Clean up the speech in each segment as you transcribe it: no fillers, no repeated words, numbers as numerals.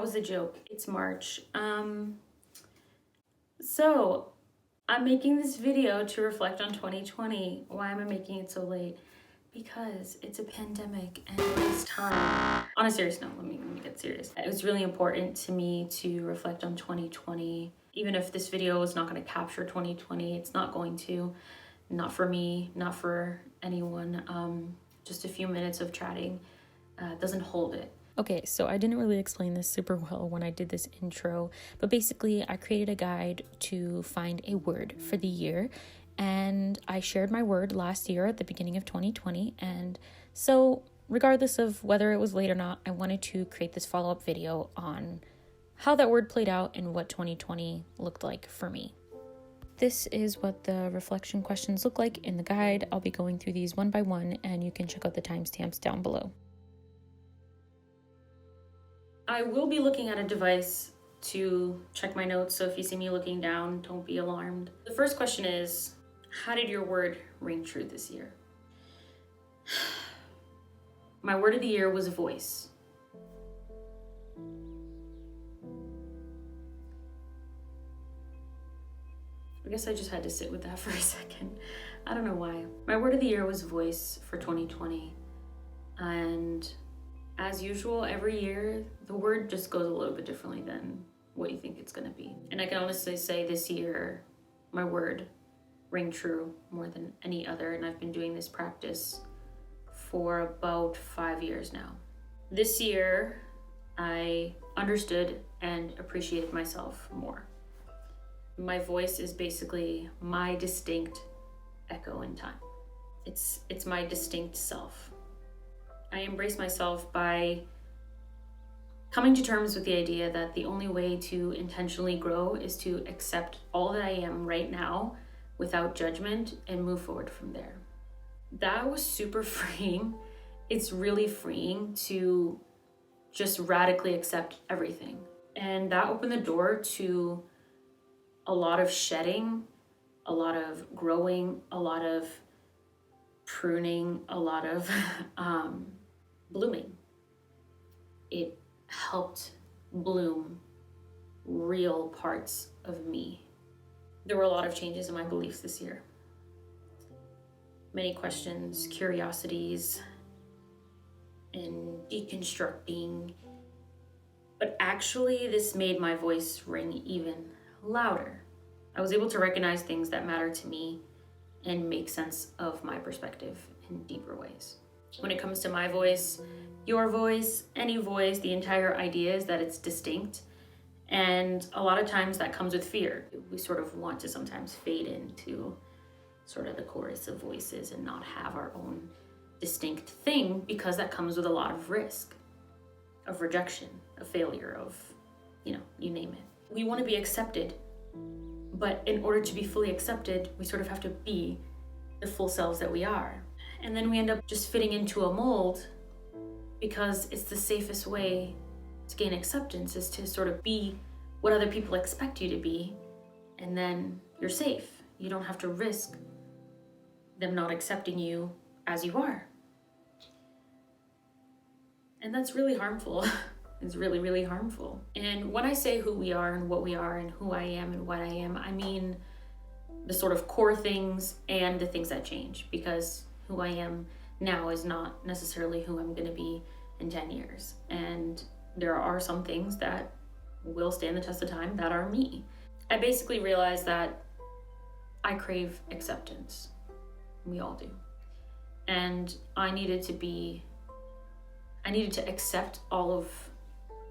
was a joke. It's March. So I'm making this video to reflect on 2020. Why am I making it so late? Because it's a pandemic and it's time. On a serious note, let me get serious. It was really important to me to reflect on 2020. Even if this video is not going to capture 2020, it's not going to. Not for me, not for anyone. Just a few minutes of chatting doesn't hold it. Okay, so I didn't really explain this super well when I did this intro, but basically I created a guide to find a word for the year, and I shared my word last year at the beginning of 2020, and so regardless of whether it was late or not, I wanted to create this follow-up video on how that word played out and what 2020 looked like for me. This is what the reflection questions look like in the guide. I'll be going through these one by one, and you can check out the timestamps down below. I will be looking at a device to check my notes, so if you see me looking down, don't be alarmed. The first question is, how did your word ring true this year? My word of the year was voice. I guess I just had to sit with that for a second. I don't know why. My word of the year was voice for 2020. And as usual, every year, the word just goes a little bit differently than what you think it's going to be. And I can honestly say this year, my word rang true more than any other. And I've been doing this practice for about 5 years now. This year, I understood and appreciated myself more. My voice is basically my distinct echo in time. It's my distinct self. I embrace myself by coming to terms with the idea that the only way to intentionally grow is to accept all that I am right now without judgment and move forward from there. That was super freeing. It's really freeing to just radically accept everything. And that opened the door to a lot of shedding, a lot of growing, a lot of pruning, a lot of blooming. It helped bloom real parts of me. There were a lot of changes in my beliefs this year. Many questions, curiosities, and deconstructing. But actually, this made my voice ring even louder. I was able to recognize things that matter to me and make sense of my perspective in deeper ways. When it comes to my voice, your voice, any voice, the entire idea is that it's distinct. And a lot of times that comes with fear. We sort of want to sometimes fade into sort of the chorus of voices and not have our own distinct thing, because that comes with a lot of risk, of rejection, of failure, of, you name it. We want to be accepted, but in order to be fully accepted, we sort of have to be the full selves that we are. And then we end up just fitting into a mold because it's the safest way to gain acceptance, is to sort of be what other people expect you to be, and then you're safe. You don't have to risk them not accepting you as you are. And that's really harmful. It's really, really harmful. And when I say who we are and what we are and who I am and what I am, I mean the sort of core things and the things that change, because who I am now is not necessarily who I'm going to be in 10 years. And there are some things that will stand the test of time that are me. I basically realized that I crave acceptance. We all do. And I needed to accept all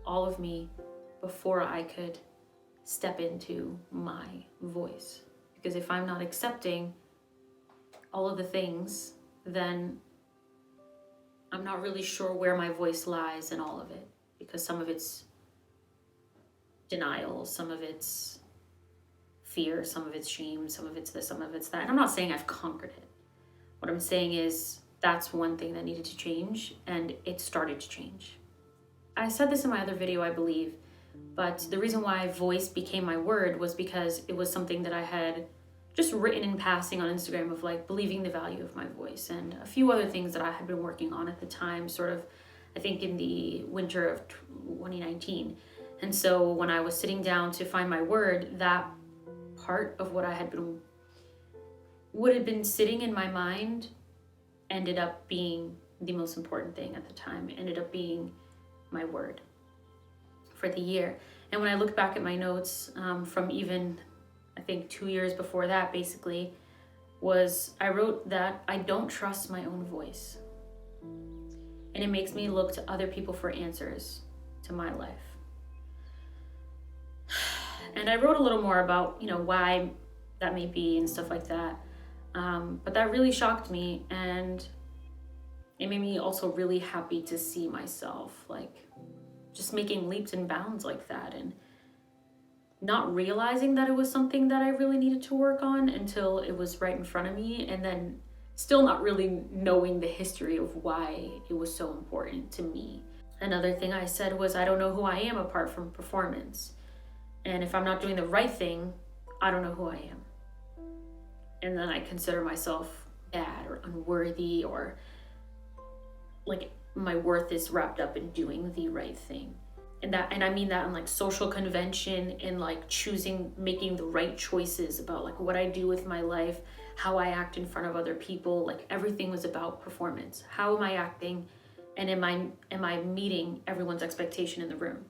of me before I could step into my voice. Because if I'm not accepting all of the things, then I'm not really sure where my voice lies in all of it. Because some of it's denial, some of it's fear, some of it's shame, some of it's this, some of it's that. And I'm not saying I've conquered it. What I'm saying is that's one thing that needed to change, and it started to change. I said this in my other video, I believe, but the reason why voice became my word was because it was something that I had just written in passing on Instagram, of like believing the value of my voice, and a few other things that I had been working on at the time, sort of, I think in the winter of 2019. And so when I was sitting down to find my word, that part of what would have been sitting in my mind ended up being the most important thing at the time. It ended up being my word for the year. And when I look back at my notes from even, I think 2 years before that, basically, I wrote that I don't trust my own voice. And it makes me look to other people for answers to my life. And I wrote a little more about, why that may be and stuff like that. But that really shocked me, and it made me also really happy to see myself just making leaps and bounds like that, and not realizing that it was something that I really needed to work on until it was right in front of me, and then still not really knowing the history of why it was so important to me. Another thing I said was, I don't know who I am apart from performance. And if I'm not doing the right thing, I don't know who I am. And then I consider myself bad or unworthy, or my worth is wrapped up in doing the right thing. And I mean that in social convention, and making the right choices about what I do with my life, how I act in front of other people. Everything was about performance. How am I acting? And am I meeting everyone's expectation in the room?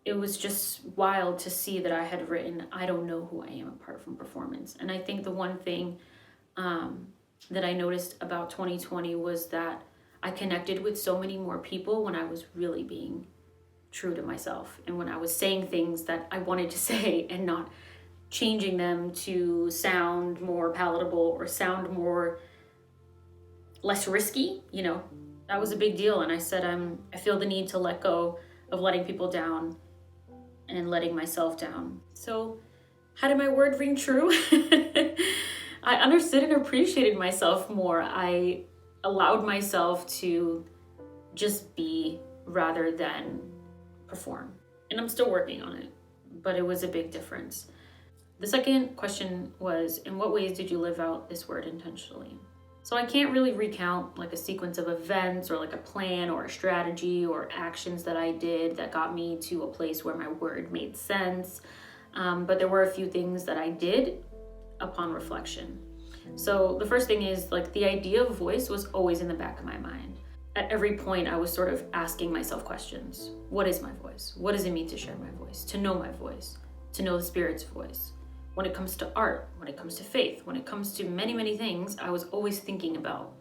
It was just wild to see that I had written, I don't know who I am apart from performance. And I think the one thing that I noticed about 2020 was that I connected with so many more people when I was really being true to myself, and when I was saying things that I wanted to say and not changing them to sound more palatable or sound less risky. That was a big deal. And I said, I feel the need to let go of letting people down and letting myself down. So how did my word ring true? I understood and appreciated myself more. I allowed myself to just be rather than perform. And I'm still working on it, but it was a big difference. The second question was, in what ways did you live out this word intentionally? So I can't really recount a sequence of events or a plan or a strategy or actions that I did that got me to a place where my word made sense. But there were a few things that I did upon reflection. So the first thing is the idea of voice was always in the back of my mind. At every point, I was sort of asking myself questions. What is my voice? What does it mean to share my voice? To know my voice? To know the Spirit's voice? When it comes to art, when it comes to faith, when it comes to many, many things, I was always thinking about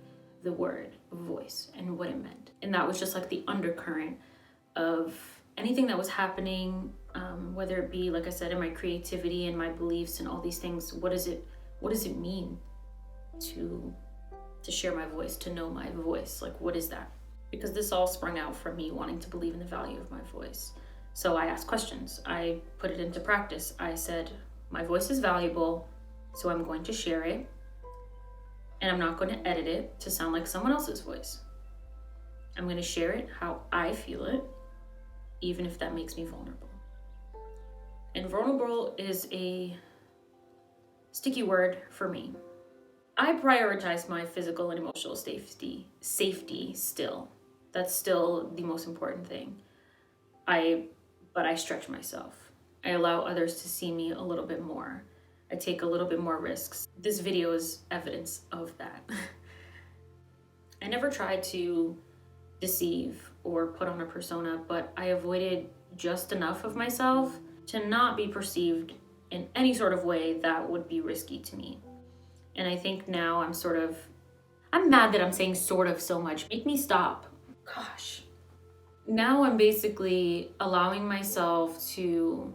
the word voice and what it meant. And that was just the undercurrent of anything that was happening, whether it be, like I said, in my creativity and my beliefs and all these things. What does it mean to share my voice, to know my voice? What is that? Because this all sprung out from me wanting to believe in the value of my voice. So I asked questions. I put it into practice. I said, my voice is valuable, so I'm going to share it, and I'm not going to edit it to sound like someone else's voice. I'm going to share it how I feel it, even if that makes me vulnerable. And vulnerable is a sticky word for me. I prioritize my physical and emotional safety still. That's still the most important thing. But I stretch myself. I allow others to see me a little bit more. I take a little bit more risks. This video is evidence of that. I never tried to deceive or put on a persona, but I avoided just enough of myself to not be perceived in any sort of way that would be risky to me. And I think now I'm mad that I'm saying sort of so much. Make me stop. Gosh. Now I'm basically allowing myself to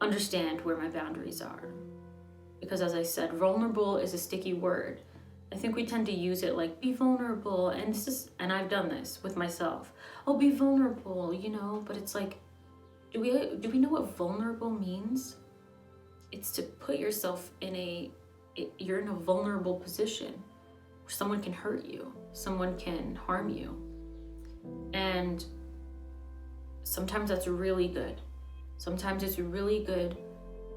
understand where my boundaries are. Because as I said, vulnerable is a sticky word. I think we tend to use it be vulnerable, and I've done this with myself. Oh, be vulnerable, but it's do we know what vulnerable means? It's to put yourself you're in a vulnerable position where someone can hurt you, someone can harm you. And sometimes that's really good. Sometimes it's really good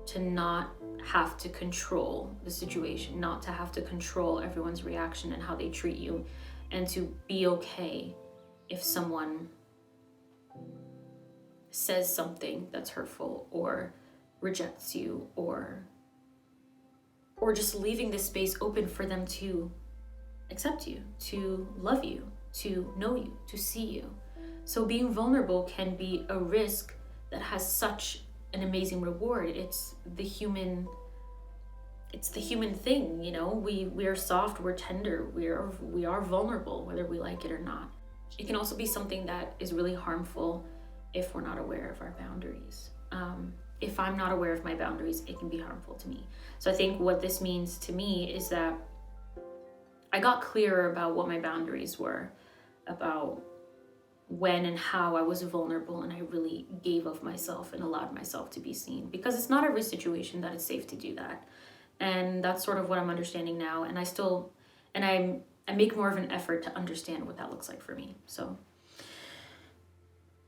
to not have to control the situation, not to have to control everyone's reaction and how they treat you, and to be okay if someone says something that's hurtful or rejects you, or just leaving the space open for them to accept you, to love you, to know you, to see you. So being vulnerable can be a risk that has such an amazing reward. It's the human thing, you know. We are soft, we're tender, we are vulnerable, whether we like it or not. It can also be something that is really harmful if we're not aware of our boundaries. If I'm not aware of my boundaries, it can be harmful to me. So I think what this means to me is that I got clearer about what my boundaries were, about when and how I was vulnerable, and I really gave of myself and allowed myself to be seen, because it's not every situation that it's safe to do that. And that's sort of what I'm understanding now, and I make more of an effort to understand what that looks like for me. So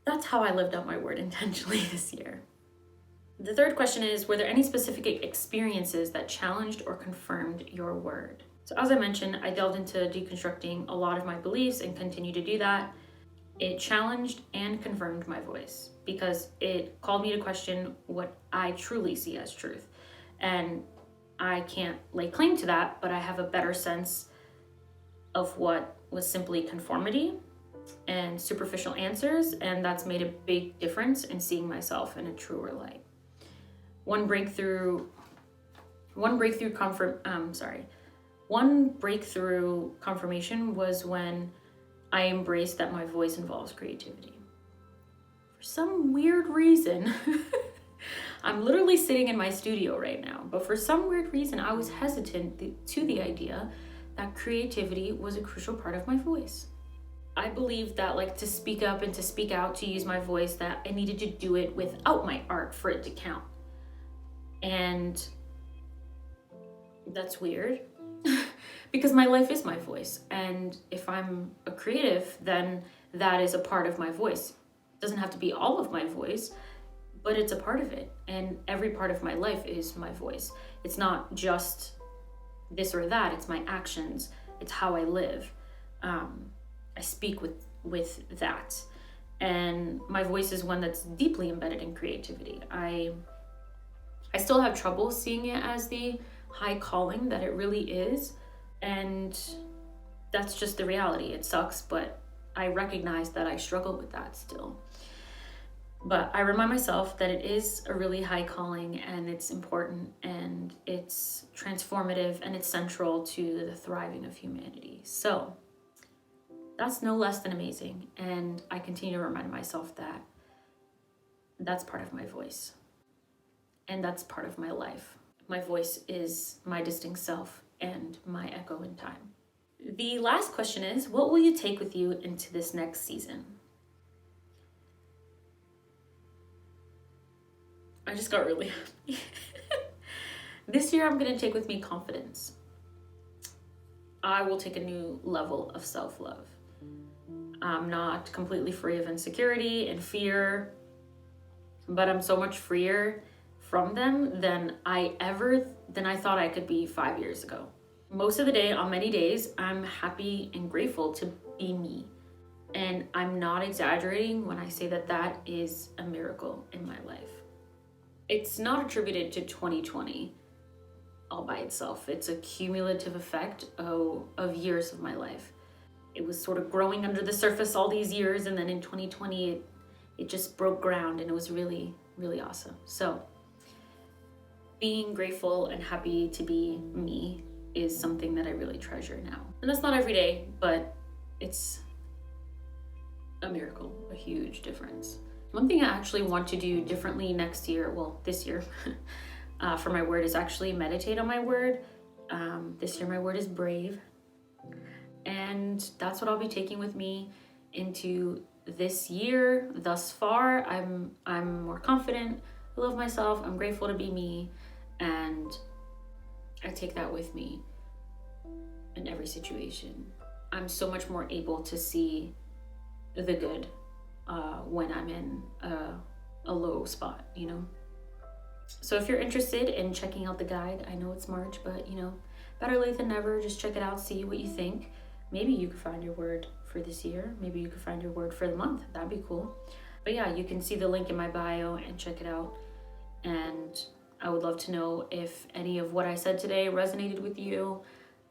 that's how I lived out my word intentionally this year. The third question is, were there any specific experiences that challenged or confirmed your word? So as I mentioned, I delved into deconstructing a lot of my beliefs and continue to do that. It challenged and confirmed my voice because it called me to question what I truly see as truth. And I can't lay claim to that, but I have a better sense of what was simply conformity and superficial answers, and that's made a big difference in seeing myself in a truer light. One breakthrough confirmation was when I embraced that my voice involves creativity. For some weird reason, I'm literally sitting in my studio right now, but for some weird reason, I was hesitant to the idea that creativity was a crucial part of my voice. I believed that, like, to speak up and to speak out, to use my voice, that I needed to do it without my art for it to count. And that's weird because my life is my voice. And if I'm a creative, then that is a part of my voice. It doesn't have to be all of my voice, but it's a part of it. And every part of my life is my voice. It's not just this or that, it's my actions, it's how I live. I speak with that. And my voice is one that's deeply embedded in creativity. I still have trouble seeing it as the high calling that it really is. And that's just the reality. It sucks, but I recognize that I struggle with that still. But I remind myself that it is a really high calling, and it's important, and it's transformative, and it's central to the thriving of humanity. So that's no less than amazing. And I continue to remind myself that that's part of my voice. And that's part of my life. My voice is my distinct self and my echo in time. The last question is, what will you take with you into this next season? I just got really happy. This year I'm going to take with me confidence. I will take a new level of self-love. I'm not completely free of insecurity and fear, but I'm so much freer from them than I thought I could be 5 years ago. Most of the day, on many days, I'm happy and grateful to be me. And I'm not exaggerating when I say that that is a miracle in my life. It's not attributed to 2020 all by itself. It's a cumulative effect of years of my life. It was sort of growing under the surface all these years, and then in 2020, it just broke ground, and it was really, really awesome. So being grateful and happy to be me is something that I really treasure now. And that's not every day, but it's a miracle, a huge difference. One thing I actually want to do differently next year, well, this year, for my word is actually meditate on my word. This year my word is brave. And that's what I'll be taking with me into this year. Thus far, I'm more confident. I love myself. I'm grateful to be me. And I take that with me in every situation. I'm so much more able to see the good when I'm in a low spot, you know? So if you're interested in checking out the guide, I know it's March, but you know, better late than never. Just check it out, see what you think. Maybe you could find your word for this year. Maybe you could find your word for the month. That'd be cool. But yeah, you can see the link in my bio and check it out. And I would love to know if any of what I said today resonated with you.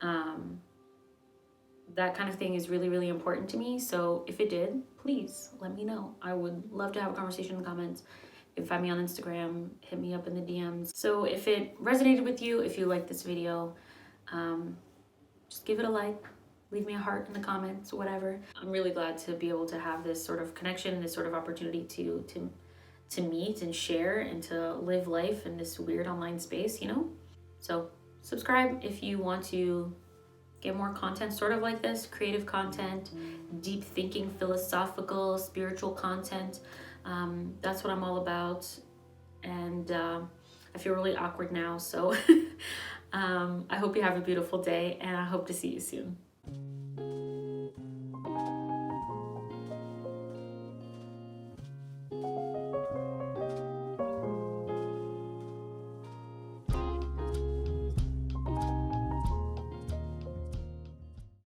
That kind of thing is really, really important to me. So if it did, please let me know. I would love to have a conversation in the comments. You can find me on Instagram, hit me up in the DMs. So if it resonated with you, if you like this video, just give it a like, leave me a heart in the comments, whatever. I'm really glad to be able to have this sort of connection, this sort of opportunity to meet and share and to live life in this weird online space, you know? So subscribe if you want to get more content sort of like this, creative content, deep thinking, philosophical, spiritual content. That's what I'm all about. And I feel really awkward now, so I hope you have a beautiful day, and I hope to see you soon.